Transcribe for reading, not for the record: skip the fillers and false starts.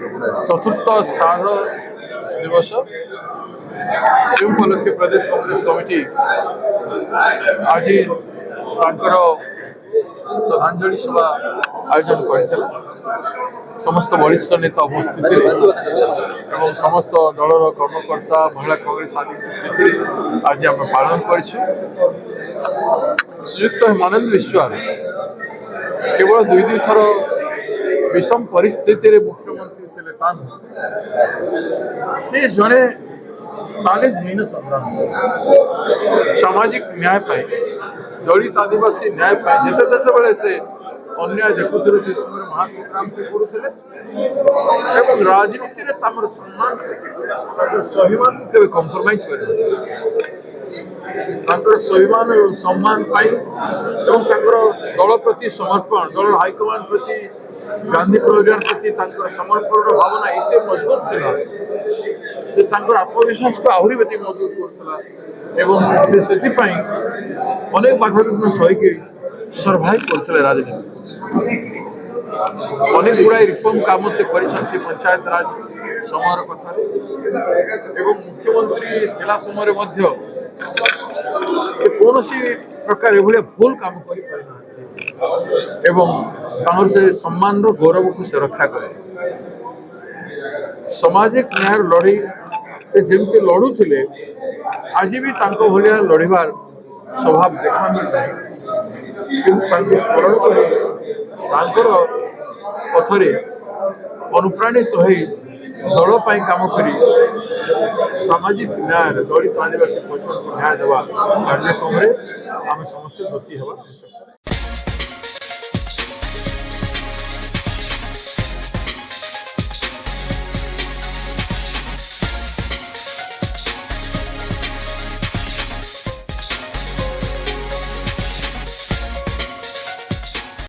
चतुर्थ श्राद्ध दिवस से उपलक्षे प्रदेश कांग्रेस कमिटी आज श्रद्धांजलि सभा आयोजन कर समस्त वरिष्ठ नेता उपस्थित एवं समस्त दलर कर्मकर्ता महिला कांग्रेस आदि उपस्थित आज आम पालन कर श्रीयुक्त हेमानंद विश्वास केवल दुई दुई थर विषम परिस्थिति मुख्यमंत्री थे से जड़े चैलेंजहीन संग्राम सामाजिक न्याय दलित आदिवासी न्याय जिते से अन्याय देखुले से समय महासंग्राम से करुले राजनीति में सम्मान स्वाभिमान को कंप्रोमाइज कर स्वाभिमान सम्मान दल प्रति समर्पण दल हाइकमांड प्रति गांधी परिवार प्रति समर्पण भावना एत मजबूत थी आत्मविश्वास को आहरी बेटी मजबूत कर अनेक बाधा विघ्न सही सर्वाइव करते राजनीति अनेक गुड़ाई रिफॉर्म काम से पंचायत राज समय कथा मुख्यमंत्री थिला समय कौन प्रकार एभलिया भूल काम कर से सम्मान गौरव को से रक्षा कर सामाजिक न्याय लड़ई से जमी लड़ुले आज भी भाया लड़ार स्वभाव देखा मिलता स्मरण कर पथरे अनुप्राणित हो दल काम कर सामाजिक न्याय दलित आदिवासी परिषद को न्याय देवा कार्यक्रम आम समस्त ब्रती होगा।